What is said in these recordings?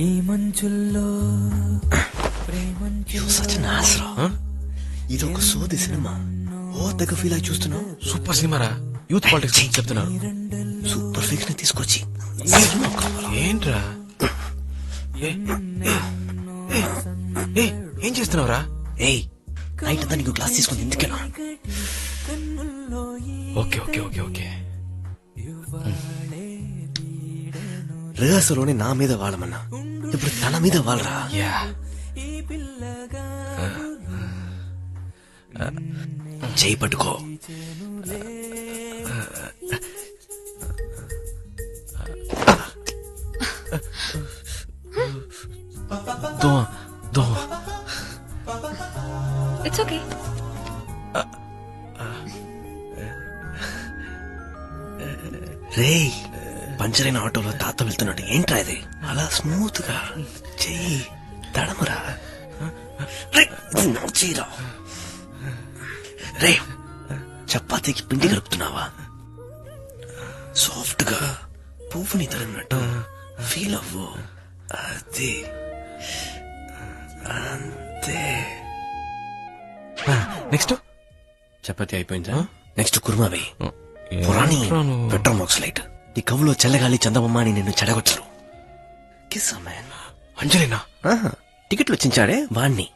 ఈ మంచుల్లో ఇది ఒక సోది సినిమా. ఓ తెగ ఫీల్ అయి చూస్తున్నావు. సూపర్ సినిమారా, యూత్ పాలిటిక్స్ గురించి చెప్తున్నారు. సూపర్ ఫిక్స్ ని తీసుకొచ్చి ఏంట్రా ఏం చేస్తున్నావురా? ఏయ్ నైట్ అంతా నీకు క్లాస్ తీసుకుని ఎందుకేనా? ఓకే ఓకే ఓకే ఓకే రిహార్సల్లోనే నా మీద వాడమన్నా, ఇప్పుడు తన మీద వాళ్ళరా. యా చేయి పట్టుకో. దో It's okay. రేయ్ పంచర్ అయిన ఆటోలో తాత వెళ్తున్నాడు. ఏంట్రా ఇది అలా స్మూత్ గా చెయ్యి తడమరా. చీరా రే చపాతీకి పిండి కలుపుతున్నావా? సాఫ్ట్ గా పువ్వుని తరిగినట్టు ఫీల్ అవ్వు. అది అంతే. నెక్స్ట్ చపాతీ అయిపోయిందా? నెక్స్ట్ కుర్మా వేయి. పురాణి పెట్రోమాక్స్ లైట్. ఈ కవులో చల్లగాలి చందమామ అని నిన్ను చెడగొచ్చరు. Kiss man. అంజలినా టికెట్లు వచ్చించాడే వాణ్ణి.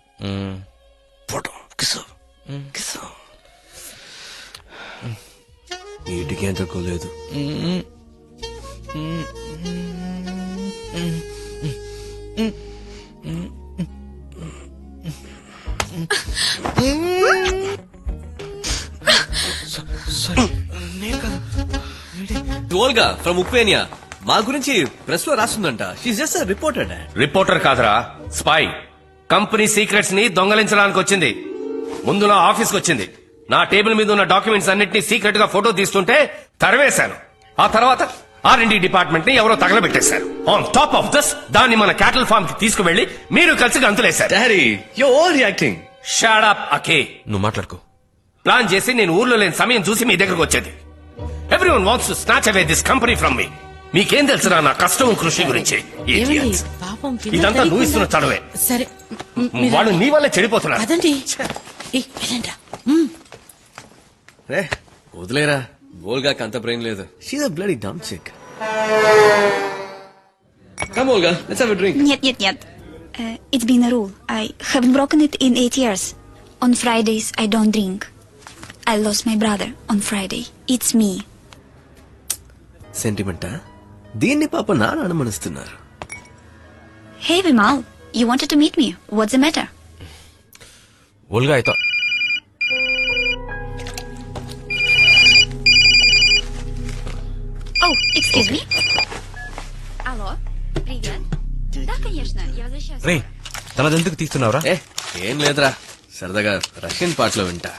Photo kiss kiss. వీటికి ఏం తక్కువ లేదు. ఓల్గా ఫ్రమ్ ఉక్రేనియా మా గురించి ప్రెస్ లో రాస్తుందంట. She's just reporter. రిపోర్టర్ కాదురా, స్పై. కంపెనీ సీక్రెట్స్ ని దొంగలించడానికి వచ్చింది. ముందు నా ఆఫీస్ కి వచ్చింది. నా టేబుల్ మీద ఉన్న డాక్యుమెంట్స్ అన్నిటినీ సీక్రెట్ గా ఫోటో తీస్తుంటే తరివేశాను. ఆ తర్వాత R&D డిపార్ట్మెంట్ ని ఎవరో తగలబెట్టేశారు. ఆన్ టాప్ ఆఫ్ దిస్ దాన్ని మన క్యాటిల్ ఫార్మ్ కి తీసుకువెళ్లి మీరు కలిసి గంతులేశారు. Daddy you overreacting. Shut up అకే. నువ్వు మాట్లాడుకో. ప్లాన్ చేసి నేను ఊర్లో లేని సమయం చూసి మీ దగ్గరకు వచ్చేది. Everyone wants to snatch away this company from మీ. మీకేం తెలుసురా నా కష్టం కృషి గురించి? Idiots. ఇదంతా నువ్వు ఇస్తున్న చడవే. సరే వాళ్ళు నీ వల్లే చెడిపోతున్నారు. అదండి రే వదిలేరా, ఓల్గాకి అంత బ్రెయిన్ లేదు. She's a bloody dumb chick. Come Olga, let's have a drink. Нет. It's been a rule. I haven't broken it in 8 years. On Fridays, I don't drink. I lost my brother on Friday. It's me. సెంటిమెంటా? దీన్ని పాప నాన్న అనుమానిస్తున్నారు. Hey, Vimal. You wanted to meet me. What's the matter? Olga అయితే Oh, excuse me. Алло, привет. Да, конечно, я возвращаюсь. రే తనదెందుకు తీస్తున్నావురా? ఏ ఏం లేదురా, సరదాగా Russian పాటలో వింటా.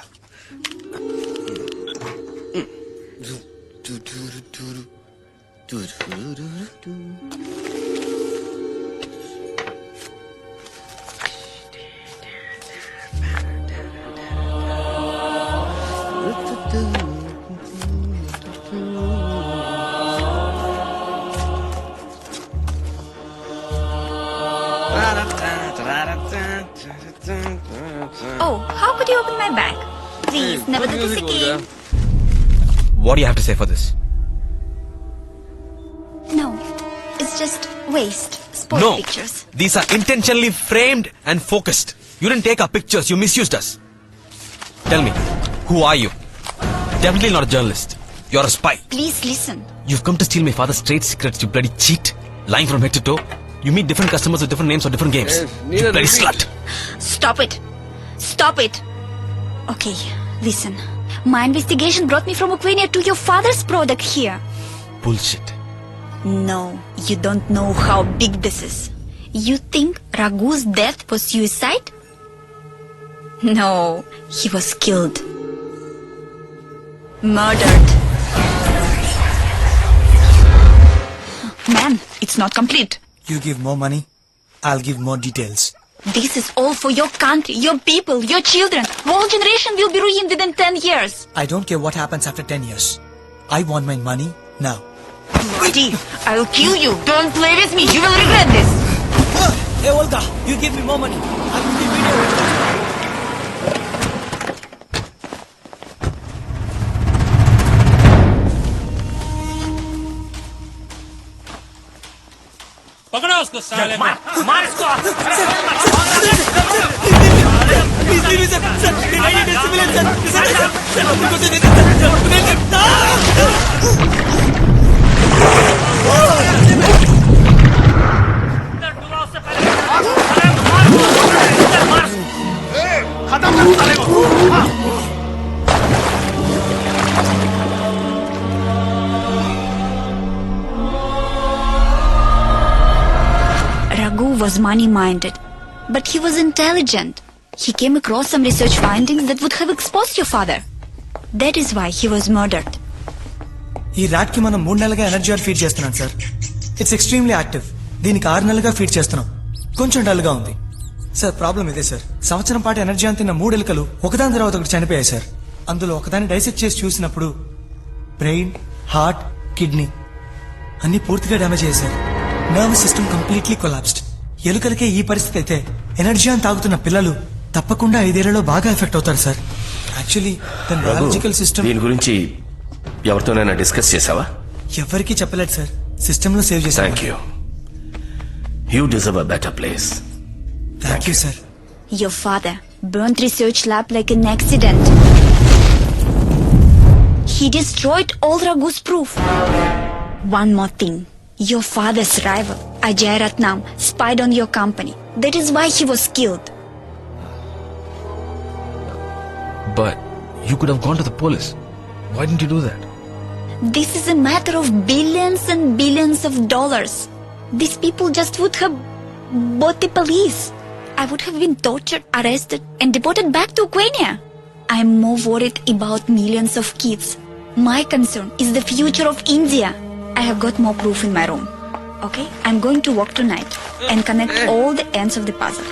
Oh, how could you open my bag? Please, never do this again. What do you have to say for this? No, it's just waste. Sport No, pictures. these are intentionally framed and focused. You didn't take our pictures, you misused us. Tell me, who are you? Definitely not a journalist. You're a spy. Please listen. You've come to steal my father's trade secrets, you bloody cheat. Lying from head to toe. You meet different customers with different names for different games. You bloody slut. Stop it. Stop it. Okay, listen. My investigation brought me from Ukraine to your father's product here. Bullshit. No, you don't know how big this is. You think Raghu's death was suicide? No, he was killed. Murdered. Man, it's not complete. You give more money, I'll give more details. This is all for your country, your people, your children. Whole generation will be ruined within 10 years. I don't care what happens after 10 years. I want my money now. Steve, I'll kill you. Don't play with me. You will regret this. Hey, Olga, you give me more money. I'll give you video evidence. पकड़ो उसको साले को। मार इसको Please leave me, sir. Sir, I need a civilian, sir. Sir, because I need Raghu was money-minded, but he was intelligent. He came across some research findings that would have exposed your father. That is why he was murdered. ఈ rat కి మనం 3 నెలలుగా energy are feed చేస్తున్నాం sir. It's extremely active. దీనికి 6 నెలలుగా feed చేస్తున్నాం. కొంచెం dull గా ఉంది సార్. ప్రాబ్లం ఇదే సార్. సంవత్సరం పాటు ఎనర్జీ అంతిన్న 3 ఎలుకలు ఒకదాని తర్వాత ఒకటి చనిపోయాయి సార్. అందులో ఒకదాన్ని డైసెక్ట్ చేసి చూసినప్పుడు బ్రెయిన్, హార్ట్, కిడ్నీ అన్ని పూర్తిగా డ్యామేజ్ అయ్యాయి sir. Nervous system completely collapsed. ఎలుకలకే ఈ పరిస్థితి అయితే ఎనర్జీ అని తాగుతున్న పిల్లలు తప్పకుండా 5 ఏళ్లలో బాగా ఎఫెక్ట్ అవుతారు సార్. యాక్చువల్లీ తన బయాలజికల్ సిస్టమ్ దీని గురించి ఎవరితోనైనా డిస్కస్ చేసావా? ఎవరికీ చెప్పలేదు సార్. సిస్టమ్ లో సేవ్ చేశాను. Thank you. You deserve a better place. Thank you sir. Your father burnt research lab like an accident. He destroyed all Raghu's proof. One more thing. Your father's rival, Ajay Ratnam, spied on your company. That is why he was killed. But you could have gone to the police. Why didn't you do that? This is a matter of billions and billions of dollars. These people just would have bought the police. I would have been tortured, arrested, and deported back to Ukraine. I'm more worried about millions of kids. My concern is the future of India. I have got more proof in my room. Okay? I'm going to work tonight and connect all the ends of the puzzle.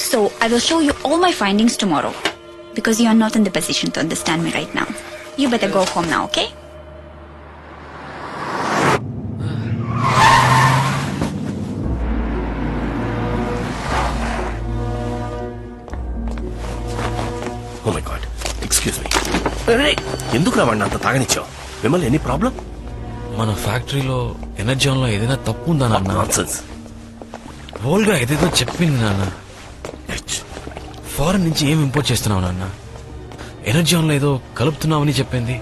So, I will show you all my findings tomorrow. Because you are not in the position to understand me right now. You better go home now, okay? Oh my God, excuse me. ఎందుకు రావండి అంత తాగనిచ్చావు? మిమ్మల్ని any problem? మన ఫ్యాక్టరీలో energy లో ఏదైనా తప్పు ఉందా నాన్న? నాన్సెన్స్. ఓల్గా ఏదేదో చెప్పింది నాన్న. ఫారెన్ నుంచి ఏం ఇంపోర్ట్ చేస్తున్నావు నాన్న? ఎనర్జీ లో ఏదో కలుపుతున్నావని చెప్పింది.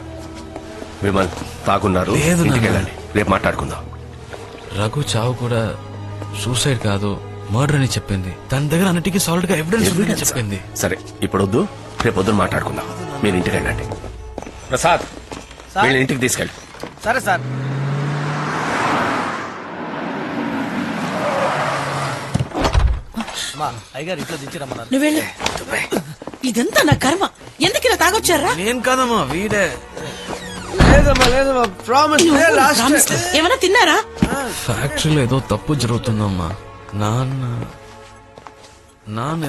విమల్ తాగున్నారు. లేదు నాన్న. ఇంటికి వెళ్ళండి, రేపు మాట్లాడుకుందాం. రఘు చావు కూడా సూసైడ్ కాదు, మర్డర్ అని చెప్పింది. తన దగ్గర అన్నిటికీ సాలిడ్ గా ఎవిడెన్స్ ఉందని చెప్పింది. సరే, ఇప్పుడు వద్దు, రేపు పొద్దున మాట్లాడుకుందాం. మీరు ఇంటికి వెళ్ళండి. ప్రసాద్, వీళ్ళని ఇంటికి తీసుకెళ్ళి. సరే సార్. నువ్వు వెళ్ళు. ఇదంతా నా కర్మ. ఎందుకు ఇలా తాగొచ్చారా? నేను కాదమ్మా, వీడే. ఏమన్నా తిన్నారా? ఫ్యాక్టరీలో ఏదో తప్పు జరుగుతుందమ్మా. నాన్న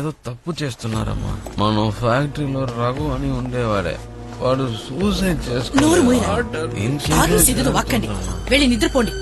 ఏదో తప్పు చేస్తున్నారమ్మా. మన ఫ్యాక్టరీలో రఘు అని ఉండేవాడే, వాడు సూసైడ్ నోరు మూయరా. చేసుకున్నాడు. ఆగి సిగ్గుతో వాక్కండి. వెళ్ళి నిద్రపోండి.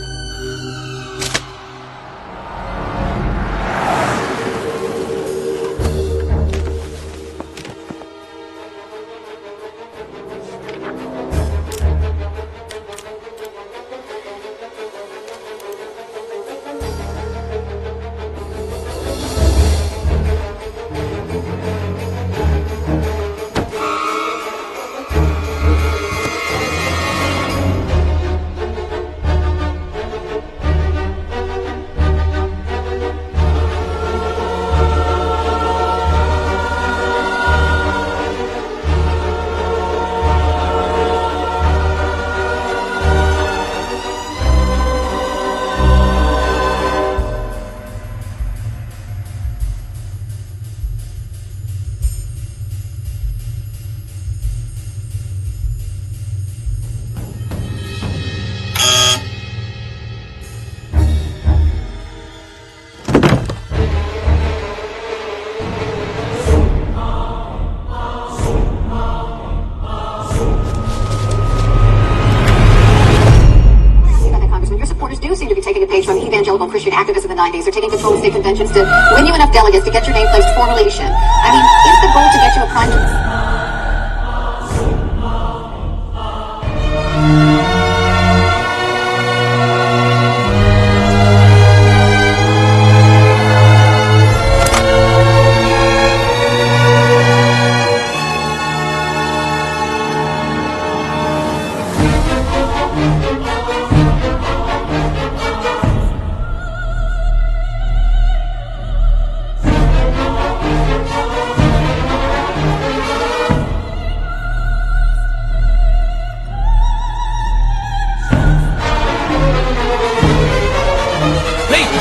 9 days are taking control of state conventions to win you enough delegates to get your name placed for relation. I mean, is the goal to get you a prime...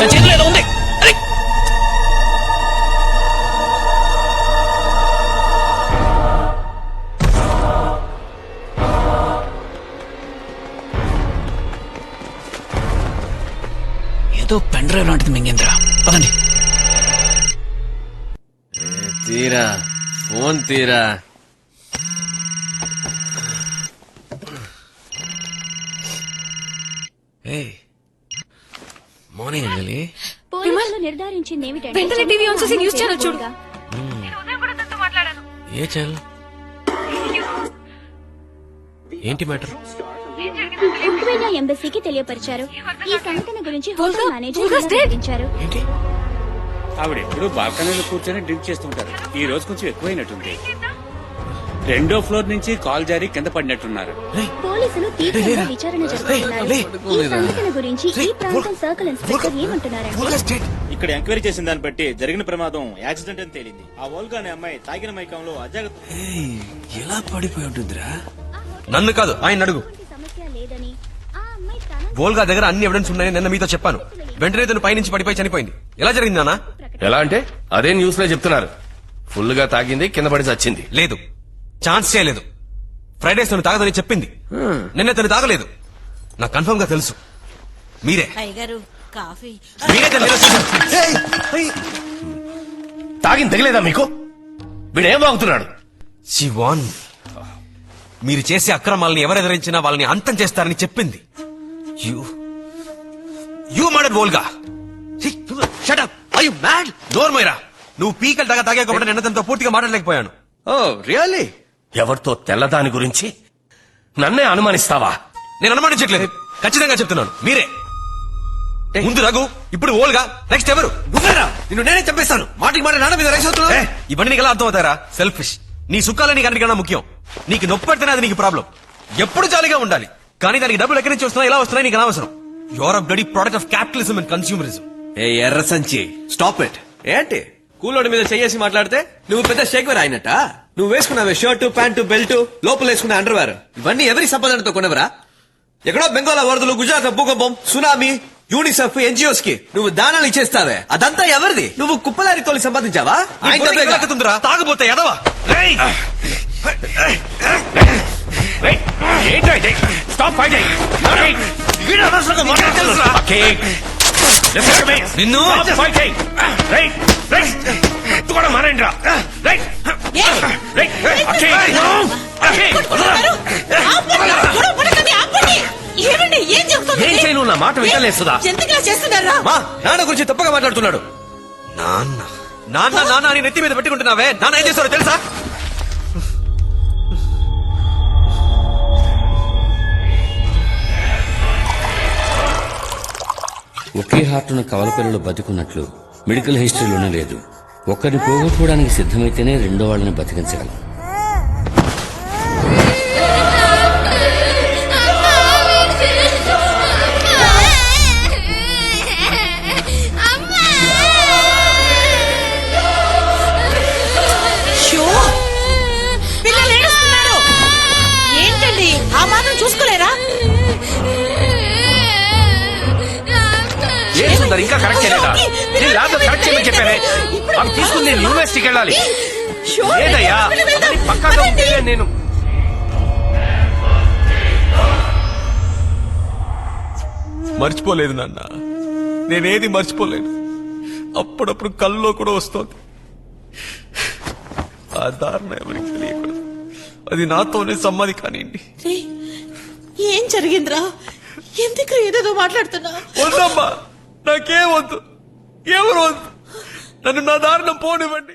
నా చేతిలో ఏదో ఉంది. అరే! ఏదో పెన్ డ్రైవ్ లాంటిది మింగేంద్రా, పదండి. తీరా phone తీరా. మార్నింగ్ అంజలి. పోలీసులు నిర్ధారించింది ఏమిటంటే వెంటనే టీవీ ఆన్ చేసి న్యూస్ ఛానల్ చూడు. ఏ ఛానల్? ఏంటి మ్యాటర్? ఉక్రెయిన్ ఎంబసీకి తెలియపరిచారు. ఈ సంఘటన గురించి హోటల్ మేనేజర్ Volga's dead. వివరించారు. ఏంటి? ఆవిడ ఎప్పుడు బాల్కనీలో కూర్చొని డ్రింక్ చేస్తుంటారు. ఈ రోజు కొంచెం ఎక్కువైనట్టుంది. 2వ ఫ్లోర్ నుంచి కాల్ జారి కింద పడినట్టున్నారు. పోలీసులు తీవ్రంగా విచారణ జరుపుతున్నారు. ఈ సంఘటన గురించి ఈ ప్రాంతం సర్కిల్ ఇన్స్పెక్టర్ ఏమంటున్నారంటే ఇక్కడ ఎంక్వైరీ చేసిన దాన్ని బట్టి జరిగిన ప్రమాదం యాక్సిడెంట్ అని తేలింది. ఆ వోల్గా అనే అమ్మాయి తాగిన మైకంలో అజాగ్రత్త. ఎలా పడిపోయి ఉంటుందిరా? నన్ను కాదు, ఆయన అడుగు. సమస్య లేదని ఆ అమ్మాయి తన వోల్గా దగ్గర అన్ని ఎవిడెన్స్ ఉన్నాయని నిన్న మీతో చెప్పాను. వెంటనే తను పైనుంచి పడిపోయి చనిపోయింది. ఎలా జరిగింది నాన్న? ఎలా అంటే అదే న్యూస్ లో చెప్తున్నారు. ఫుల్ గా తాగింది, కింద పడి చచ్చింది. లేదు, ఛాన్స్ చేయలేదు. ఫ్రైడేస్ తను తాగదని చెప్పింది. నిన్న తను తాగలేదు. నాకు కన్ఫర్మ్ గా తెలుసు. మీరే అయ్యగారు కాఫీ. మీరే తను నిరూపించారు. తాగింది తగిలేదా మీకు? వీడేం వాగుతున్నాడు? శివాన్, మీరు చేసే అక్రమాలని ఎవరు ఎదిరించినా వాళ్ళని అంతం చేస్తారని చెప్పింది. You murdered Volga. Shut up. Are you mad? నోర్మైరా, నువ్వు పీకలు దాకా తాగే కాబట్టి నిన్న తనతో పూర్తిగా మాట్లాడలేకపోయాను. ఓ రియల్లీ? ఎవరితో తెల్లదాని గురించి నన్నే అనుమానిస్తావా? నేను అనుమానించట్లేదు, ఖచ్చితంగా చెప్తున్నాను. మీరే ముందు రఘు, ఇప్పుడు ఓల్గా, నెక్స్ట్ ఎవరు? నువ్వేరా? నిన్ను నేనే చంపేస్తాను. మాటకి మాట నాన్న మీద రైస్ అవుతున్నా. ఇవన్నీ నీకు ఎలా అర్థం అవుతారా? సెల్ఫిష్. నీ సుఖాలు నీకు అన్నిటికన్నా ముఖ్యం. నీకు నొప్పి పెడితేనే అది నీకు ప్రాబ్లం. ఎప్పుడు జాలీగా ఉండాలి, కానీ దానికి డబ్బులు ఎక్కడి నుంచి వస్తున్నాయి, ఎలా వస్తున్నాయి నీకు అనవసరం. Your a bloody product of capitalism and consumerism. ఏ ఎర్ర సంచి, స్టాప్ ఇట్. ఏంటి కూలోడి మీద చెయ్యేసి మాట్లాడితే నువ్వు పెద్ద షేక్వేర్ అయినట్ట? నువ్వు వేసుకున్నావే షర్టు, ప్యాంటు, బెల్ట్, లోపల వేసుకున్న అండర్వేర్, ఇవన్నీ ఎవరి సంపాదనతో కొనవరా? ఎక్కడో బెంగాల్ వరదలు, గుజరాత్ భూకంపం, సునామీ, యూనిసెఫ్, ఎన్జిఓస్ కి నువ్వు దానాలు ఇచ్చేస్తావే, అదంతా ఎవరిది? నువ్వు కుప్పలారి తోలి సంపాదించావా? తాగబోతే ఎదవా. Stop fighting. నిన్ను కూడా మారేంద్రా. ఏమండి, ఏం చెప్తుంది? ఏం చేయను, నా మాట వింటలేస్తుందా? ఎందుకు ఇలా చేస్తున్నారా? మా నాన్న గురించి తప్పగా మాట్లాడుతున్నాడు. నాన్న నాన్న నాన్న అని నెత్తి మీద పెట్టుకుంటున్నావే, నాన్న ఏం చేస్తారో తెలుసా? ఒకే హార్టున కవల పిల్లలు బతికున్నట్లు మెడికల్ హిస్టరీలోనే లేదు. ఒక్కరిని పోగొట్టుకోవడానికి సిద్ధమైతేనే రెండో వాళ్ళని బతికించగలం. పిల్లలు ఏడుస్తున్నారు. ఏంటండి, ఆ మాత్రం చూసుకోలేరా? ఇంకా కరెక్ట్ చేయలేదా? నేను ల్యాబ్ లో కరెక్ట్ చేయమని చెప్పానే. అవి తీసుకుని నేను యూనివర్సిటీకి వెళ్ళాలి. లేదయ్యా, పక్కాగా ఉంటే నేను మర్చిపోలేదు నాన్న, నేనేది మర్చిపోలేను. అప్పుడప్పుడు కల్లో కూడా వస్తోంది. ఆ దారుణ ఎవరికి తెలియకూడదు. అది నాతోనే సమ్మది కానివ్వండి. ఏం జరిగిందిరా? ఎందుకు ఏదేదో మాట్లాడుతున్నా? వద్దమ్మా, నాకేం వద్దు. ఎవరు నన్ను నా దారిలో పోనివ్వండి.